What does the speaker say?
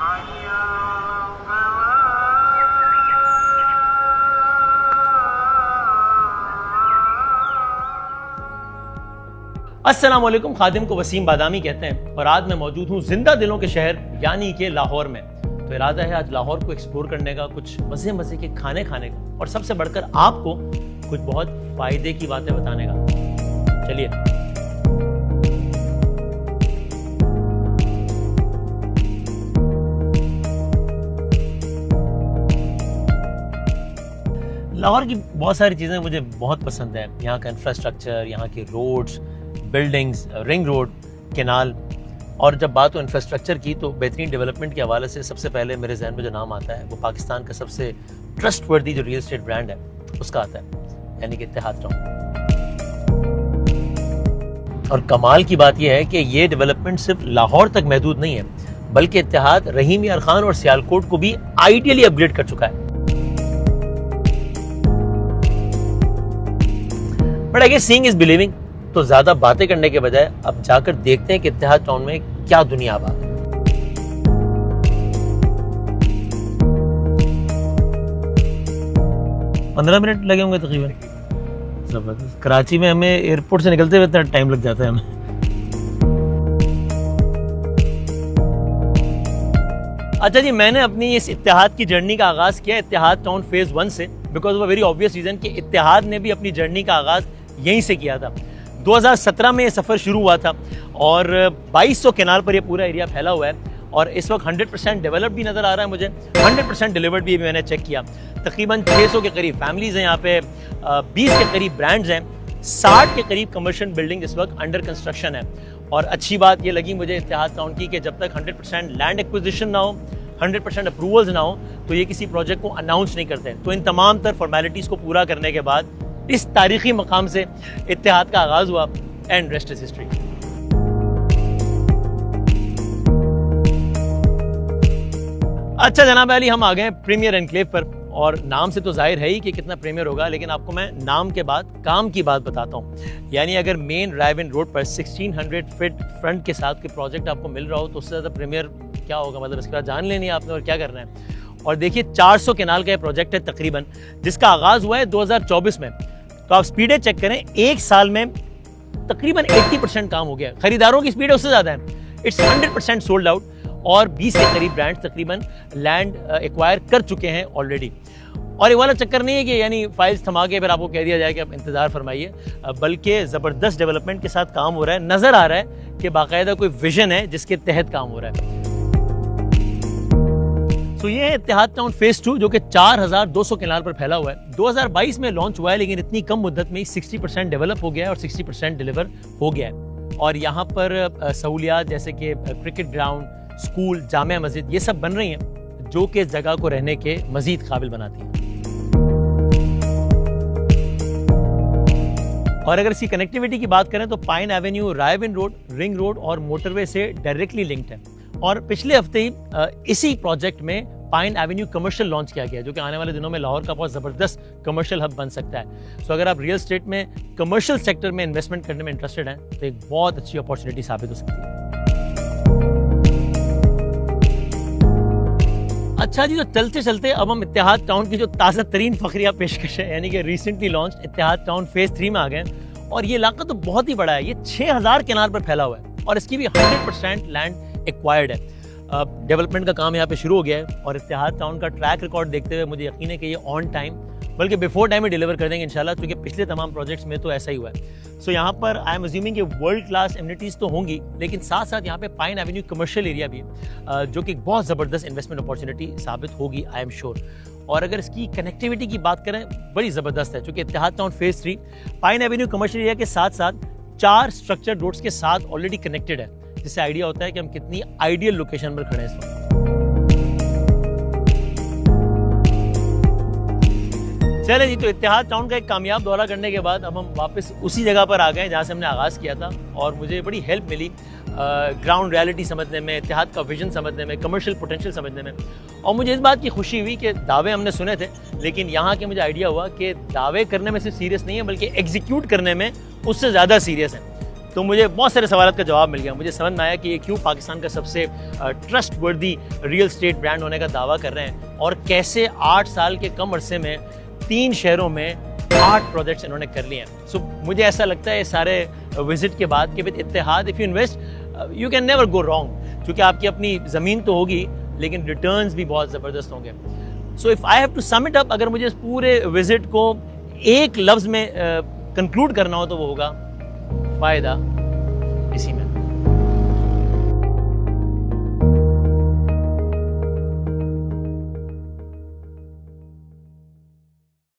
अस्सलाम वालेकुम। खादिम को वसीम बादामी कहते हैं और आज मैं मौजूद हूँ जिंदा दिलों के शहर यानी कि लाहौर में। तो इरादा है आज लाहौर को एक्सप्लोर करने का, कुछ मजे मजे के खाने खाने का और सबसे बढ़कर आपको कुछ बहुत फायदे की बातें बताने का। चलिए लाहौर की बहुत सारी चीज़ें मुझे बहुत पसंद है। यहाँ का इंफ्रास्ट्रक्चर, यहाँ के roads, buildings, ring road, canal. और जब बात हो इंफ्रास्ट्रक्चर की तो बेहतरीन डेवलपमेंट के हवाले से सबसे पहले मेरे जहन में जो नाम आता है वो पाकिस्तान का सबसे ट्रस्टवर्दी जो रियल एस्टेट ब्रांड है उसका आता है, यानी कि इत्तेहाद टाउन। और कमाल की बात यह है कि ये डेवलपमेंट सिर्फ लाहौर तक महदूद नहीं है, बल्कि इत्तेहाद रहीम यार खान और सियालकोट को भी आइडियली अपग्रेड कर चुका है। But I guess seeing is believing, तो ज्यादा बातें करने के बजाय अब जाकर देखते हैं कि इत्तेहाद टाउन में क्या दुनिया आबाद है। पंद्रह मिनट लगे होंगे तकरीबन। जबरदस्त। कराची में हमें एयरपोर्ट से निकलते हुए इतना टाइम लग जाता है हमें। अच्छा जी, मैंने अपनी इस इत्तेहाद की जर्नी का आगाज किया इत्तेहाद टाउन फेज 1 से, because of a very obvious reason कि इत्तेहाद ने भी अपनी जर्नी का आगाज यहीं से किया था। 2017 में ये सफ़र शुरू हुआ था और 2200 कैनाल पर ये पूरा एरिया फैला हुआ है और इस वक्त 100% डेवलप भी नज़र आ रहा है मुझे, 100% डिलीवर्ड भी मैंने चेक किया। तकरीबन 600 के करीब फैमिलीज़ हैं यहाँ पे, 20 के करीब ब्रांड्स हैं, 60 के करीब कमर्शियल बिल्डिंग इस वक्त अंडर कंस्ट्रक्शन है। और अच्छी बात ये लगी मुझे इत्तेहाद टाउन की कि जब तक 100% लैंड एक्विजिशन ना हो, 100% अप्रूवल्स ना हो, तो ये किसी प्रोजेक्ट को अनाउंस नहीं करते। तो इन तमाम तर फॉर्मेलिटीज़ को पूरा करने के बाद इस तारीखी मकाम से इत्तेहाद का आगाज हुआ एंड रेस्ट इज हिस्ट्री। अच्छा जनाब अली, हम आ गए प्रीमियर एनक्लेव पर और नाम से तो जाहिर है ही कि कितना प्रीमियर होगा, लेकिन आपको मैं नाम के बाद काम की बात बताता हूँ। यानी अगर मेन रायविन रोड पर 1600 फीट फ्रंट के साथ कोई प्रोजेक्ट आपको मिल रहा हो तो उससे ज़्यादा प्रीमियर क्या होगा। मतलब इसके बाद जान लेनी है आपने और क्या करना है। और देखिए 400 कैनाल का ये प्रोजेक्ट है तकरीबन, जिसका आगाज हुआ है 2024 में। तो आप स्पीडें चेक करें, एक साल में तकरीबन 80% काम हो गया। खरीदारों की स्पीड उससे ज़्यादा है, इट्स 100% सोल्ड आउट और 20 के करीब ब्रांड्स तकरीबन लैंड एक्वायर कर चुके हैं ऑलरेडी। और ये वाला चक्कर नहीं है कि यानी फाइल्स थमा के फिर आपको कह दिया जाए कि आप इंतज़ार फरमाइए, बल्कि ज़बरदस्त डेवलपमेंट के साथ काम हो रहा है। नज़र आ रहा है कि बाकायदा कोई विजन है जिसके तहत काम हो रहा है। तो ये है इत्तेहाद टाउन फेज 2 जो कि 4200 कैनाल पर फैला हुआ है। 2022 में लॉन्च हुआ है, लेकिन इतनी कम मुद्दत में 60% डेवलप हो गया है और 60% डिलीवर हो गया है। और यहाँ पर सहूलियात जैसे कि cricket ground, school, Jamia Masjid ये सब बन रही हैं जो कि इस जगह को रहने के मजीद काबिल बनाती हैं। और अगर इसकी कनेक्टिविटी की बात करें तो Pine Avenue, Raiwind road, ring road और मोटरवे से डायरेक्टली लिंक्ड है। और पिछले हफ्ते ही इसी प्रोजेक्ट में पाइन एवेन्यू कमर्शियल लॉन्च किया गया, जो कि आने वाले दिनों में लाहौर का बहुत ज़बरदस्त कमर्शियल हब बन सकता है। सो अगर आप रियल एस्टेट में कमर्शियल सेक्टर में इन्वेस्टमेंट करने में इंटरेस्टेड हैं तो एक बहुत अच्छी अपॉर्चुनिटी साबित हो सकती है। अच्छा जी, तो चलते चलते अब हम इत्तेहाद टाउन की जो ताज़ा तरीन फखरिया पेशकश है, यानी कि रिसेंटली लॉन्च इत्तेहाद टाउन फेज 3 में आ गए। और ये इलाका तो बहुत ही बड़ा है, ये 6000 कैनाल पर फैला हुआ है और इसकी भी 100% लैंड एक्वायर्ड है। डेवलपमेंट का काम यहाँ पे शुरू हो गया है और इत्तेहाद टाउन का ट्रैक रिकॉर्ड देखते हुए मुझे यकीन है कि ये ऑन टाइम बल्कि बिफोर टाइम ही डिलीवर कर देंगे इंशाल्लाह, क्योंकि पिछले तमाम प्रोजेक्ट्स में तो ऐसा ही हुआ है। सो यहाँ पर आई एम अज्यूमिंग कि वर्ल्ड क्लास एमिनिटीज़ तो होंगी, लेकिन साथ साथ यहाँ पे पाइन एवेन्यू कमर्शियल एरिया भी है जो कि बहुत ज़बरदस्त इन्वेस्टमेंट अपॉर्चुनिटी साबित होगी, आई एम श्योर। और अगर इसकी कनेक्टिविटी की बात करें बड़ी ज़बरदस्त है, क्योंकि Ittehad Town phase 3 Pine Avenue commercial area के साथ साथ 4 स्ट्रक्चर्ड रोड्स के साथ ऑलरेडी कनेक्टेड है, जिससे आइडिया होता है कि हम कितनी आइडियल लोकेशन पर खड़े हैं इस वक्त। चले जी, तो इत्तेहाद टाउन का एक कामयाब दौरा करने के बाद अब हम वापस उसी जगह पर आ गए जहाँ से हमने आगाज़ किया था और मुझे बड़ी हेल्प मिली ग्राउंड रियलिटी समझने में, इत्तेहाद का विजन समझने में, कमर्शियल पोटेंशियल समझने में। और मुझे इस बात की खुशी हुई कि दावे हमने सुने थे, लेकिन यहाँ के मुझे आइडिया हुआ कि दावे करने में सिर्फ सीरियस नहीं है बल्कि एग्जीक्यूट करने में उससे ज़्यादा सीरियस है। तो मुझे बहुत सारे सवालों का जवाब मिल गया। मुझे समझ में आया कि ये क्यों पाकिस्तान का सबसे ट्रस्ट वर्दी रियल स्टेट ब्रांड होने का दावा कर रहे हैं और कैसे 8 साल के कम अरसे में 3 शहरों में 8 प्रोजेक्ट्स इन्होंने कर लिए हैं। सो मुझे ऐसा लगता है ये सारे विजिट के बाद कि with Ittehad if you invest you can never go wrong, क्योंकि आपकी अपनी ज़मीन तो होगी लेकिन रिटर्न्स भी बहुत ज़बरदस्त होंगे। So if I have to sum it up, अगर मुझे इस पूरे विजिट को एक लफ्ज़ में कंक्लूड करना हो तो वो होगा फ़ायदा इसी में।